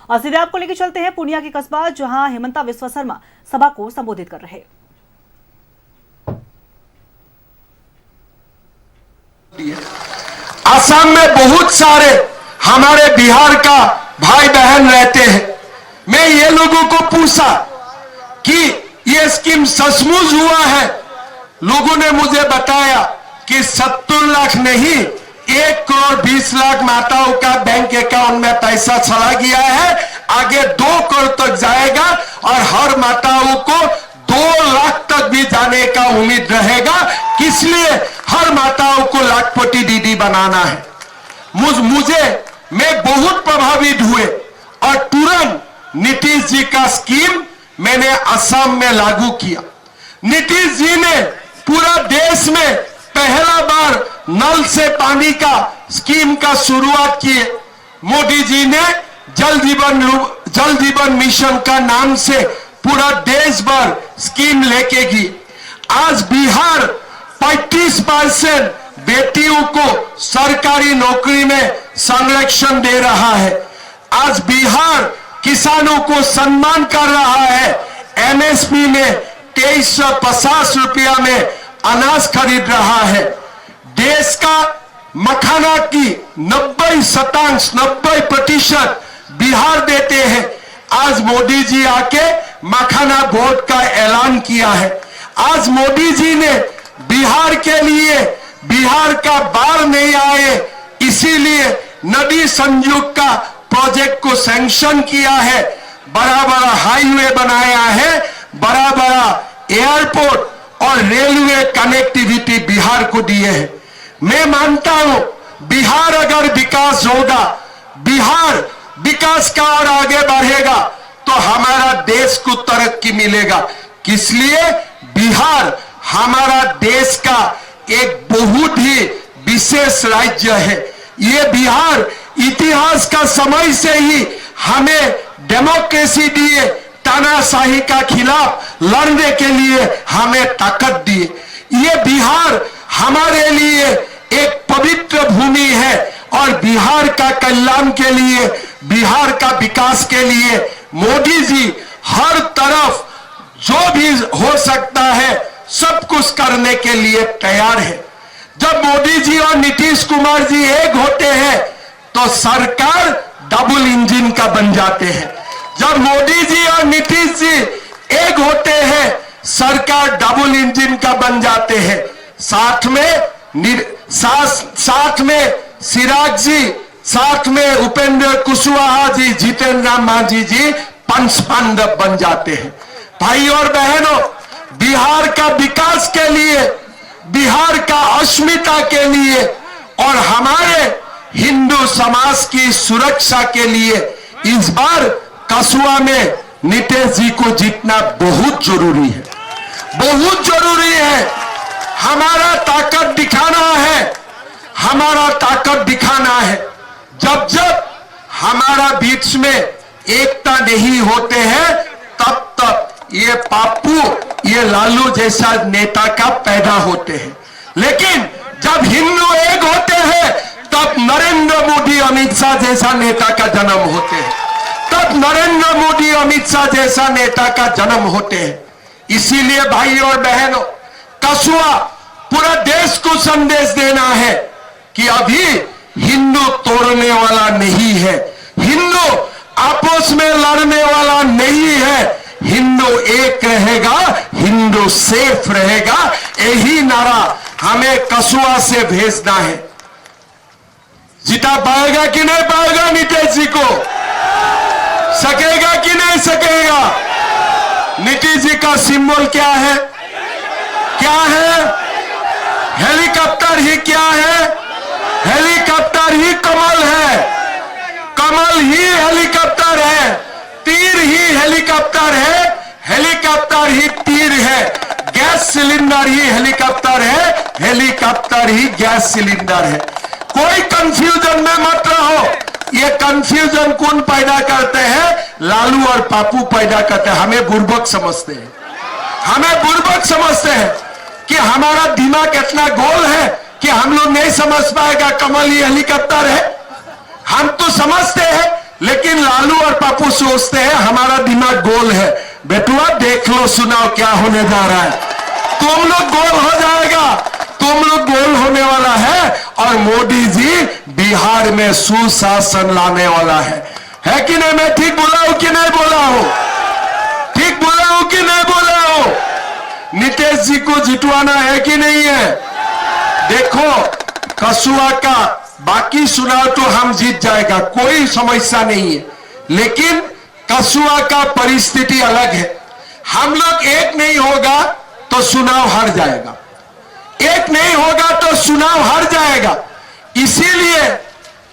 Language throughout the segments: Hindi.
और सीधे आपको लेकर चलते हैं पूर्णिया के कस्बा, जहां हिमंता विश्व शर्मा सभा को संबोधित कर रहे। असम में बहुत सारे हमारे बिहार का भाई बहन रहते हैं। मैं ये लोगों को पूछा कि ये स्कीम सचमुच हुआ है। लोगों ने मुझे बताया कि 70 लाख नहीं, 1 करोड़ 20 लाख माताओं का बैंक अकाउंट में पैसा चला गया है। आगे 2 करोड़ तक जाएगा और हर माताओं को 2 लाख तक भी जाने का उम्मीद रहेगा। इसलिए हर माताओं को लाखपति दीदी बनाना है। मैं बहुत प्रभावित हुए और तुरंत नीतीश जी का स्कीम मैंने असम में लागू किया। नीतीश जी ने पूरा देश में पहला बार नल से पानी का स्कीम का शुरुआत किए। मोदी जी ने जल जीवन मिशन का नाम से पूरा देश भर स्कीम लेके गई। आज बिहार 35% बेटियों को सरकारी नौकरी में संरक्षण दे रहा है। आज बिहार किसानों को सम्मान कर रहा है। एमएसपी में 2350 रुपया में अनाज खरीद रहा है। देश का मखाना की 90% बिहार देते हैं। आज मोदी जी आके मखाना बोर्ड का ऐलान किया है। आज मोदी जी ने बिहार के लिए, बिहार का बाढ़ नहीं आए इसीलिए नदी संयोग का प्रोजेक्ट को सैंक्शन किया है। बड़ा बड़ा हाईवे बनाया है, बड़ा बड़ा एयरपोर्ट और रेलवे कनेक्टिविटी बिहार को दिए हैं। मैं मानता हूं बिहार अगर विकास होगा, बिहार विकास का और आगे बढ़ेगा तो हमारा देश को तरक्की मिलेगा। इसलिए बिहार हमारा देश का एक बहुत ही विशेष राज्य है। ये बिहार इतिहास का समय से ही हमें डेमोक्रेसी दिए, तानाशाही का खिलाफ लड़ने के लिए हमें ताकत दिए। ये बिहार हमारे लिए एक पवित्र भूमि है और बिहार का कल्याण के लिए, बिहार का विकास के लिए मोदी जी हर तरफ जो भी हो सकता है सब कुछ करने के लिए तैयार है। जब मोदी जी और नीतीश कुमार जी एक होते हैं तो सरकार डबल इंजन का बन जाते हैं। जब मोदी जी और नीतीश जी एक होते हैं सरकार डबल इंजन का बन जाते हैं। साथ में सिराज जी, साथ में उपेंद्र कुशवाहा जी, जितेंद्र मांझी जी पंच पांडव बन जाते हैं। भाई और बहनों, बिहार का विकास के लिए, बिहार का अस्मिता के लिए और हमारे हिंदू समाज की सुरक्षा के लिए इस बार कसुआ में नीतीश जी को जीतना बहुत जरूरी है, बहुत जरूरी है। हमारा ताकत दिखाना है, हमारा ताकत दिखाना है। जब जब हमारा बीच में एकता नहीं होते हैं तब तब ये पाप्पू, ये लालू जैसा नेता का पैदा होते हैं। लेकिन जब हिंदू एक होते हैं तब नरेंद्र मोदी, अमित शाह जैसा नेता का जन्म होते हैं। तब नरेंद्र मोदी, अमित शाह जैसा नेता का जन्म होते हैं। इसीलिए भाई और बहनों, कसुआ पूरा देश को संदेश देना है कि अभी हिंदू तोड़ने वाला नहीं है, हिंदू आपस में लड़ने वाला नहीं है। हिंदू एक रहेगा, हिंदू सेफ रहेगा। यही नारा हमें कसुआ से भेजना है। जीता पाएगा कि नहीं पाएगा नीतीश जी को? सकेगा कि नहीं सकेगा? नीतीश जी का सिंबल क्या है? क्या है? हेलीकॉप्टर ही क्या है? हेलीकॉप्टर ही कमल है, कमल ही हेलीकॉप्टर है, तीर ही हेलीकॉप्टर है, हेलीकॉप्टर ही तीर है, गैस सिलेंडर ही हेलीकॉप्टर है, हेलीकॉप्टर ही गैस सिलेंडर है। कोई कंफ्यूजन में मत रहो। ये कंफ्यूजन कौन पैदा करते हैं? लालू और पाप्पू पैदा करते हैं। हमें बुर्बक समझते हैं, हमें बुर्बक समझते हैं कि हमारा दिमाग इतना गोल है कि हम लोग नहीं समझ पाएगा कमल ही हेलीकॉप्टर है। हम तो समझते हैं लेकिन लालू और पप्पू सोचते हैं हमारा दिमाग गोल है। बेटुआ देख लो, सुनाओ क्या होने जा रहा है। तुम लोग गोल हो जाएगा, तुम लोग गोल होने वाला है। और मोदी जी बिहार में सुशासन लाने वाला है कि नहीं? मैं ठीक बोला हूं कि नहीं बोला हूं? ठीक बोला हूं कि नहीं बोला हूं? नीतीश जी को जितवाना है कि नहीं है? देखो कसुआ का बाकी चुनाव तो हम जीत जाएगा, कोई समस्या नहीं है, लेकिन कसुआ का परिस्थिति अलग है। हम लोग एक नहीं होगा तो चुनाव हार जाएगा, एक नहीं होगा तो चुनाव हार जाएगा। इसीलिए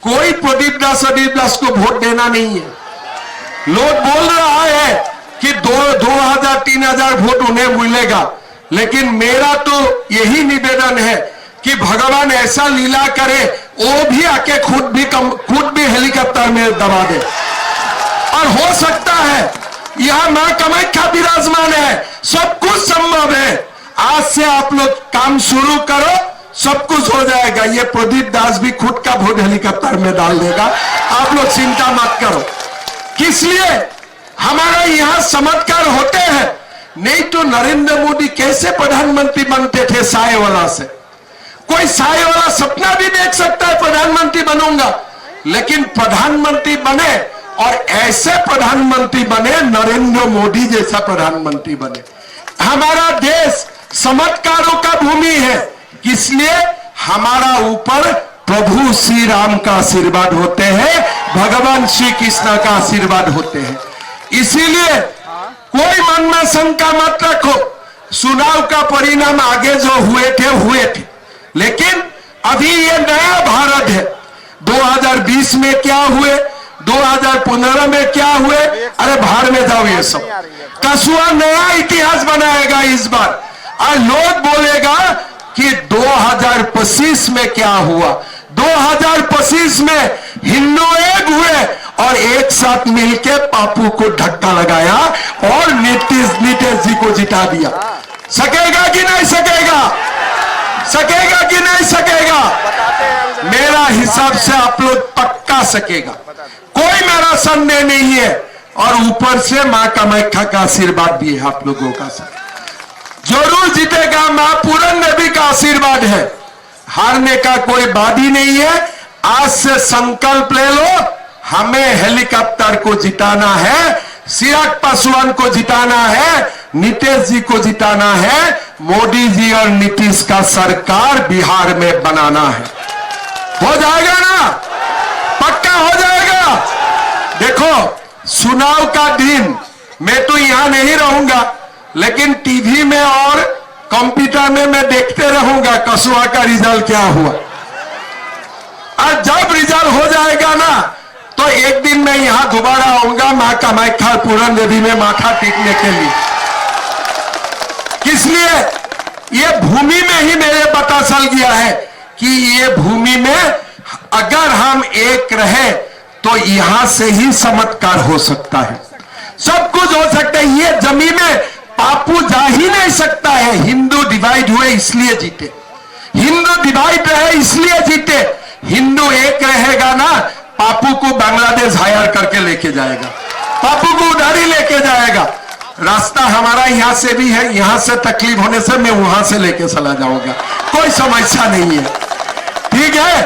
कोई प्रदीप दास को वोट देना नहीं है। लोग बोल रहा है कि 2000-3000 वोट उन्हें मिलेगा, लेकिन मेरा तो यही निवेदन है कि भगवान ऐसा लीला करे वो भी आके खुद भी हेलीकॉप्टर में दबा दे। और हो सकता है यहां मां कामाख्या विराजमान है, सब कुछ संभव है। आज से आप लोग काम शुरू करो, सब कुछ हो जाएगा। ये प्रदीप दास भी खुद का वोट हेलीकॉप्टर में डाल देगा, आप लोग चिंता मत करो। किस लिए? हमारा यहां चमत्कार होते हैं, नहीं तो नरेंद्र मोदी कैसे प्रधानमंत्री बनते थे साय वाला से? कोई साय वाला सपना भी देख सकता है प्रधानमंत्री बनूंगा, लेकिन प्रधानमंत्री बने और ऐसे प्रधानमंत्री बने, नरेंद्र मोदी जैसा प्रधानमंत्री बने। हमारा देश चमत्कारों का भूमि है, इसलिए हमारा ऊपर प्रभु श्री राम का आशीर्वाद होते हैं, भगवान श्री कृष्ण का आशीर्वाद होते हैं। इसीलिए कोई मन में शंका मत रखो। चुनाव का परिणाम आगे जो हुए थे, लेकिन अभी ये नया भारत है। 2020 में क्या हुए, 2015 में क्या हुए, अरे बाहर में जाओ। ये सब कसुआ नया इतिहास बनाएगा इस बार, और लोग बोलेगा कि 2025 में क्या हुआ। 2025 में हिंदू एक हुए और एक साथ मिलकर पापू को धक्का लगाया और नीतीश जी को जिता दिया। सकेगा कि नहीं सकेगा? सकेगा कि नहीं सकेगा? मेरा हिसाब से आप लोग पक्का सकेगा, कोई मेरा संदेह नहीं है। और ऊपर से मां कामाख्या का आशीर्वाद भी है आप लोगों का। जरूर जीतेगा, मां पूरन देवी का आशीर्वाद है, हारने का कोई बात ही नहीं है। आज से संकल्प ले लो, हमें हेलीकॉप्टर को जिताना है, चिराग पासवान को जिताना है, नीतीश जी को जिताना है, मोदी जी और नीतीश का सरकार बिहार में बनाना है। हो जाएगा ना? पक्का हो जाएगा। देखो चुनाव का दिन मैं तो यहां नहीं रहूंगा, लेकिन टीवी में और कंप्यूटर में मैं देखते रहूंगा कसुआ का रिजल्ट क्या हुआ। और जब रिजल्ट हो जाएगा ना, तो एक दिन मैं यहां दोबारा आऊंगा मां कामाख्या पूरन देवी में माथा टेकने के लिए। किस लिए? ये भूमि में ही मेरे पता चल गया है कि ये भूमि में अगर हम एक रहे तो यहां से ही चमत्कार हो सकता है, सब कुछ हो सकता है। ये जमीन में पापू जा ही नहीं सकता है। हिंदू डिवाइड हुए इसलिए जीते, हिंदू डिवाइड रहे इसलिए जीते। हिंदू एक रहेगा ना, पापू को बांग्लादेश हायर करके लेके जाएगा, पापू को उधारी लेके जाएगा। रास्ता हमारा यहां से भी है, यहां से तकलीफ होने से मैं वहां से लेके चला जाऊंगा, कोई समस्या नहीं है। ठीक है?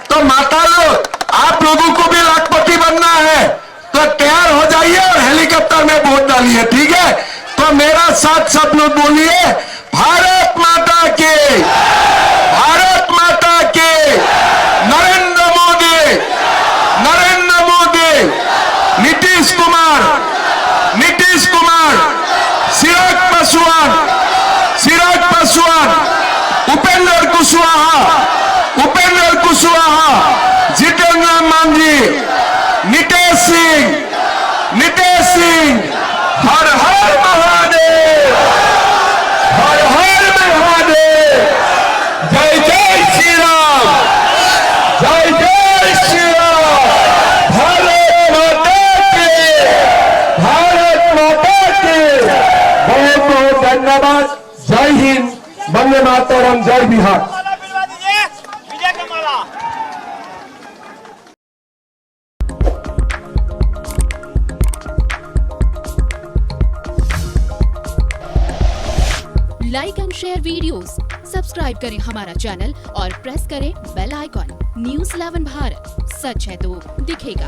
तो माता लोग, आप लोगों को भी लाखपति बनना है तो तैयार हो जाइए और हेलीकॉप्टर में वोट डालिए। ठीक है? तो मेरा साथ सब लोग बोलिए, भारत माता के, भारत माता के, नरेंद्र मोदी, नरेंद्र मोदी, नीतीश कुमार, नीतीश कुमार, चिराग पासवान, चिराग पासवान, उपेंद्र कुशवाहा, उपेंद्र कुशवाहा, जितेंद्र मांझी, नीतीश सिंह, नीतीश सिंह। हर हर महादेव, हर हर महादेव। जय जय श्री राम, जय जय श्री राम। भारत माता की, भारत माता की बहुत बहुत धन्यवाद। जय हिंद, वंदे मातरम, जय Bihar. Like and share videos, subscribe करें हमारा चैनल और प्रेस करें बेल आइकॉन। News 11 भारत, सच है तो दिखेगा।